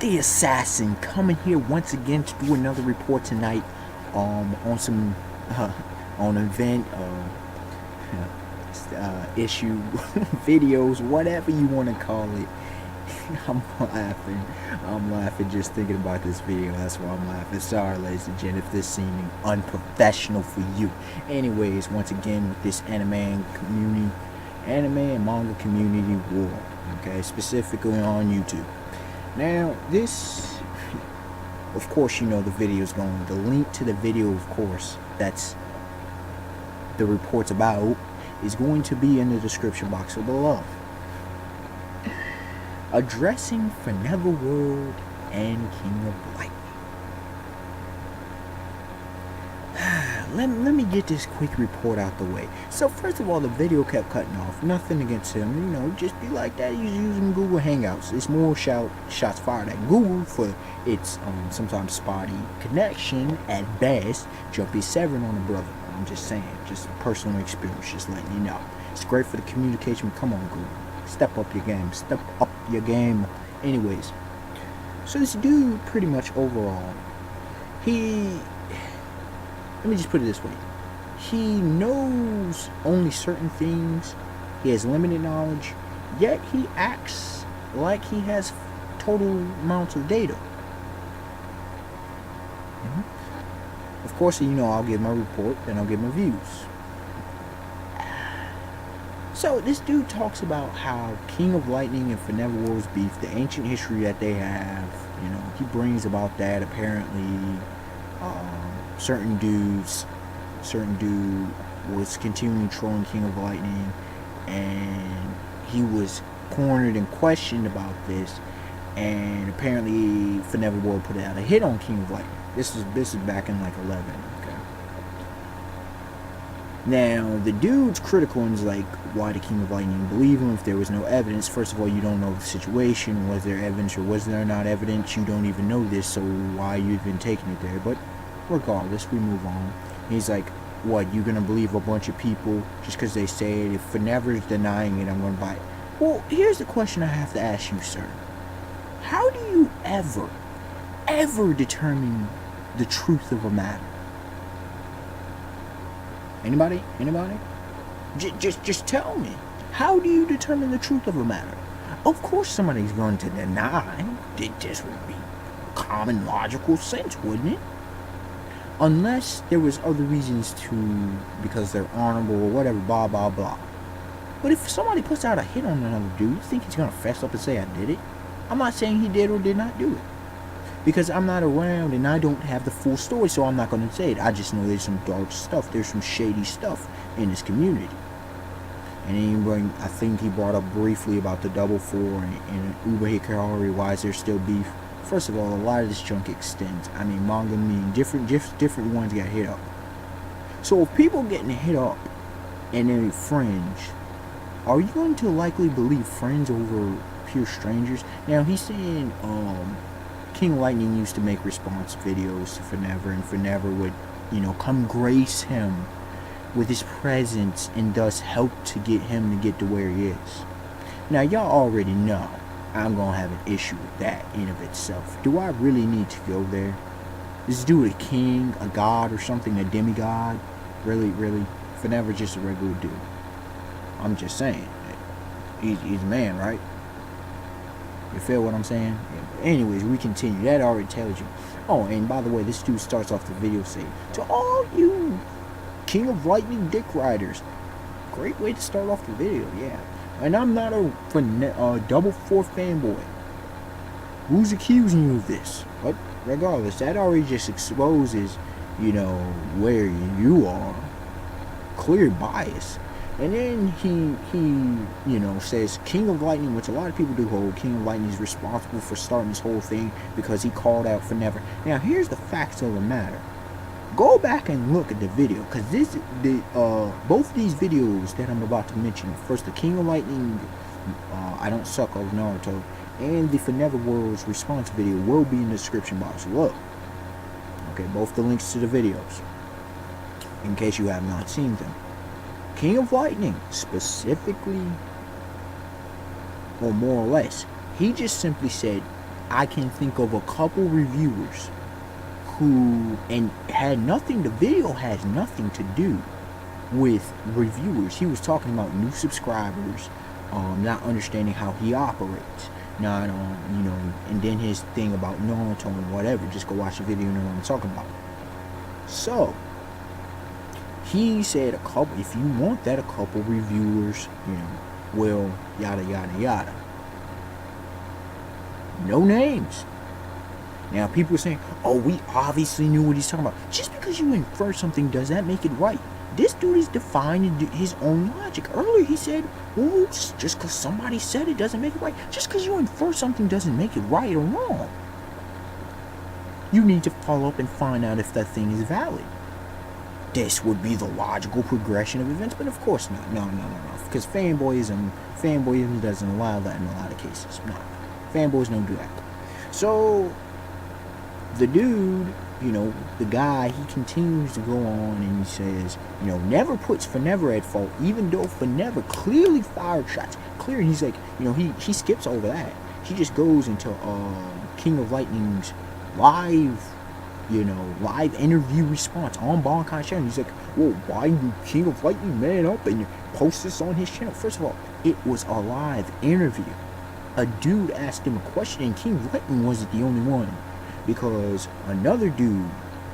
the assassin, coming here once again to do another report tonight on some on event issue videos, whatever you want to call it. I'm laughing just thinking about this video. That's why I'm laughing. Sorry, ladies and gentlemen, if this seeming unprofessional for you. Anyways, once again, with this anime and manga community war, okay, specifically on YouTube. Now, this, of course, you know the video is going. The link to the video, of course, that's the report's about, is going to be in the description box below. Addressing ForNeverWorld and King of Lightning. Let me get this quick report out the way. So first of all, the video kept cutting off. Nothing against him, you know, just be like that. He's using Google Hangouts. It's more shots fired at Google for its sometimes spotty connection at best. Jumpy 7 on the brother. I'm just saying, just personal experience, just letting you know. It's great for the communication. Come on, Google. Step up your game. Step up your game. Anyways, so this dude, pretty much overall, let me just put it this way. He knows only certain things. He has limited knowledge, yet he acts like he has total amounts of data. Of course, you know, I'll give my report, then I'll give my views. So this dude talks about how King of Lightning and ForNeverWorld's beef, the ancient history that they have, you know, he brings about that. Apparently, certain dude was continuing trolling King of Lightning, and he was cornered and questioned about this, and apparently ForNeverWorld put out a hit on King of Lightning. This is back in like 11. Okay. Now the dude's critical and is like, why did King of Lightning believe him if there was no evidence? First of all, you don't know the situation. Was there evidence or was there not evidence? You don't even know this, so why you even taking it there? But regardless, we move on. He's like, what, you gonna believe a bunch of people just because they say it? If ForNever's denying it, I'm gonna buy it. Well, here's the question I have to ask you, sir. How do you ever determine the truth of a matter? Anybody? Just tell me. How do you determine the truth of a matter? Of course somebody's going to deny. It just would be common logical sense, wouldn't it? Unless there was other reasons because they're honorable or whatever, blah, blah, blah. But if somebody puts out a hit on another dude, you think he's going to fess up and say, I did it? I'm not saying he did or did not do it. Because I'm not around and I don't have the full story, so I'm not going to say it. I just know there's some dark stuff. There's some shady stuff in this community. And I think he brought up briefly about the Double 4 and Uber Hikari. Why is there still beef? First of all, a lot of this junk extends. I mean, manga meaning different ones got hit up. So if people getting hit up and they're fringe, are you going to likely believe friends over pure strangers? Now he's saying King of Lightning used to make response videos to ForNever, and ForNever would, you know, come grace him with his presence and thus help to get him to get to where he is. Now y'all already know I'm gonna have an issue with that in of itself. Do I really need to go there? This dude a king, a god or something, a demigod? Really? ForNever just a regular dude. I'm just saying. He's a man, right? You feel what I'm saying? Anyways, we continue. That already tells you. Oh, and by the way, this dude starts off the video saying, to all you King of Lightning dick riders. Great way to start off the video, yeah. And I'm not a Double 4 fanboy. Who's accusing you of this? But regardless, that already just exposes, you know, where you are. Clear bias. And then he you know, says King of Lightning, which a lot of people do hold. King of Lightning is responsible for starting this whole thing because he called out ForNever. Now, here's the facts of the matter. Go back and look at the video, because both these videos that I'm about to mention, first the King of Lightning, I Don't Suck of Naruto, and the ForNeverWorld's response video will be in the description box below. Okay, both the links to the videos, in case you have not seen them. King of Lightning, specifically, or more or less, he just simply said, I can think of a couple reviewers who, and the video has nothing to do with reviewers. He was talking about new subscribers, not understanding how he operates, not, and then his thing about Naruto and whatever. Just go watch the video and know what I'm talking about. So, he said if you want that, a couple reviewers, will, yada, yada, yada. No names. Now, people are saying, oh, we obviously knew what he's talking about. Just because you infer something, does that make it right? This dude is defining his own logic. Earlier, he said, well, just because somebody said it doesn't make it right. Just because you infer something doesn't make it right or wrong. You need to follow up and find out if that thing is valid. This would be the logical progression of events, but of course not. No. Because fanboyism doesn't allow that in a lot of cases. No. Fanboys don't do that. So, the dude, the guy, he continues to go on and he says, never puts ForNever at fault, even though ForNever clearly fired shots. Clearly, he's like, he skips over that. He just goes into King of Lightning's live interview response on Bonkai channel. He's like, well, why you King of Lightning man up and you post this on his channel? First of all, it was a live interview. A dude asked him a question, and King of Lightning wasn't the only one, because another dude,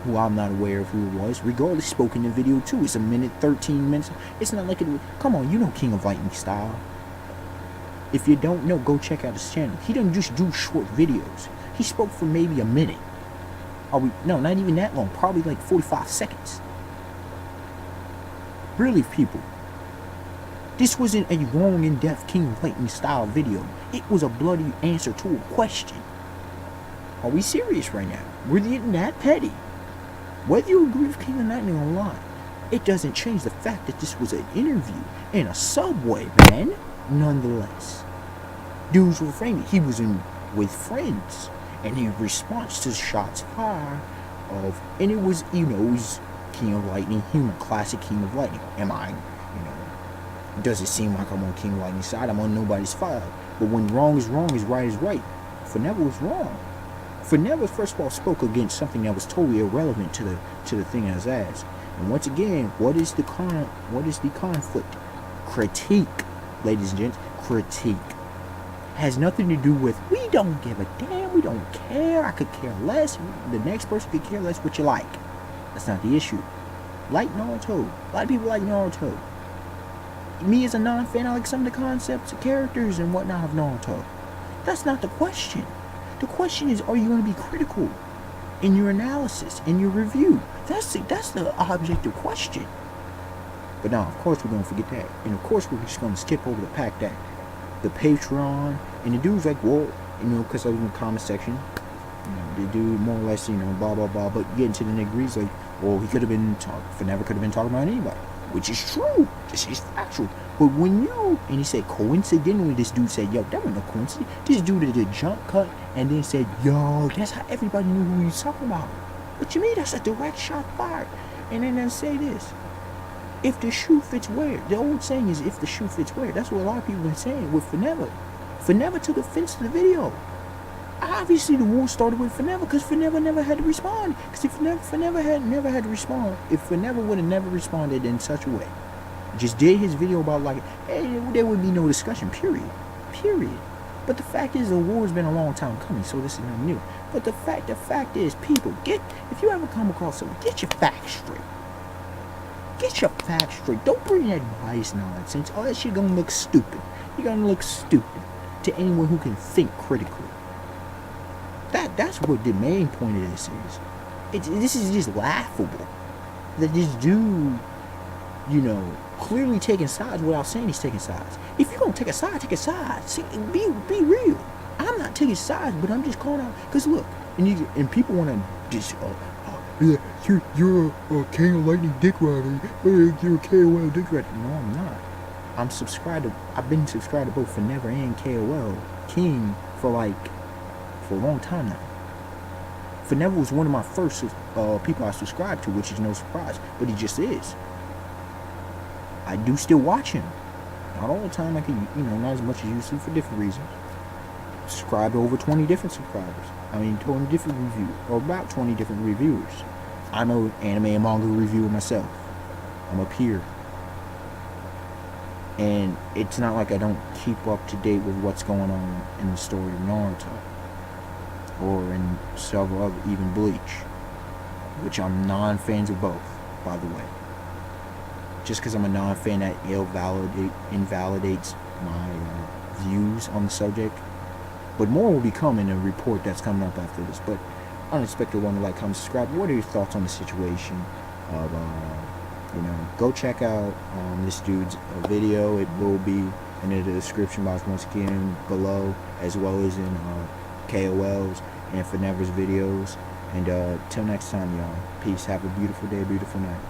who I'm not aware of who it was, regardless, spoke in the video too. It's a minute, 13 minutes. It's not like it. Come on, King of Lightning style. If you don't know, go check out his channel. He doesn't just do short videos. He spoke for maybe a minute. No, not even that long. Probably like 45 seconds. Really, people. This wasn't a long, in-depth King of Lightning style video. It was a bloody answer to a question. Are we serious right now? We're getting that petty. Whether you agree with King of Lightning or not, it doesn't change the fact that this was an interview in a subway, man. Nonetheless, dudes were framing. He was in with friends, and in response to shots fired and it was, it was King of Lightning humor, classic King of Lightning. Am I, does it seem like I'm on King of Lightning's side? I'm on nobody's side. But when wrong is right is right. ForNever was wrong. ForNever, first of all, spoke against something that was totally irrelevant to the thing as asked. And once again, what is the conflict? Critique, ladies and gents. Critique has nothing to do with we don't give a damn, we don't care, I could care less, the next person could care less what you like. That's not the issue. Like Naruto. A lot of people like Naruto. Me as a non-fan, I like some of the concepts, characters, and whatnot of Naruto. That's not the question. The question is, are you going to be critical in your analysis, in your review? That's the objective question. But now, of course, we're going to forget that. And of course, we're just going to skip over the fact that the Patreon, and the dude's like, well, because I was in the comment section, the dude more or less, blah, blah, blah, but getting to the nitty-gritty, like, well, he could have been ForNever could have been talking about anybody, which is true. This is factual. But when and he said, coincidentally, this dude said, yo, that wasn't no coincidence. This dude did a jump cut and then said, yo, that's how everybody knew who he was talking about. What you mean? That's a direct shot fired. And then they say this. If the shoe fits where? The old saying is, if the shoe fits where? That's what a lot of people have been saying with ForNever. ForNever took offense to the video. Obviously, the war started with ForNever because ForNever never had to respond. Because if ForNever had never had to respond, if ForNever would have never responded in such a way, just did his video about like, hey, there would be no discussion, period. But the fact is, the war's been a long time coming, so this is nothing new. But the fact is, people, if you ever come across something, get your facts straight. Get your facts straight. Don't bring that bias nonsense. Oh, that shit gonna look stupid. You're gonna look stupid to anyone who can think critically. That's what the main point of this is. This is just laughable. That this dude, clearly taking sides without saying he's taking sides. If you're gonna take a side, take a side. See, be real. I'm not taking sides, but I'm just calling out. Cause look, and people wanna just yeah, you're a King of Lightning dick rider. You're a KOL dick rider. No, I'm not. I've been subscribed to both ForNever and KOL King for a long time now. ForNever was one of my first people I subscribed to, which is no surprise, but he just is. I do still watch him. Not all the time, not as much as you see for different reasons. subscribe to over 20 different subscribers. 20 different reviews, or about 20 different reviewers. I'm an anime and manga reviewer myself. I'm a peer. And it's not like I don't keep up to date with what's going on in the story of Naruto. Or in several other, even Bleach. Which I'm non-fans of both, by the way. Just because I'm a non-fan, that invalidates my views on the subject. But more will be coming in a report that's coming up after this. But unexpected one to like, comment, subscribe. What are your thoughts on the situation of go check out this dude's video. It will be in the description box once again below, as well as in KOL's and ForNever's videos. And till next time, y'all, peace. Have a beautiful day, beautiful night.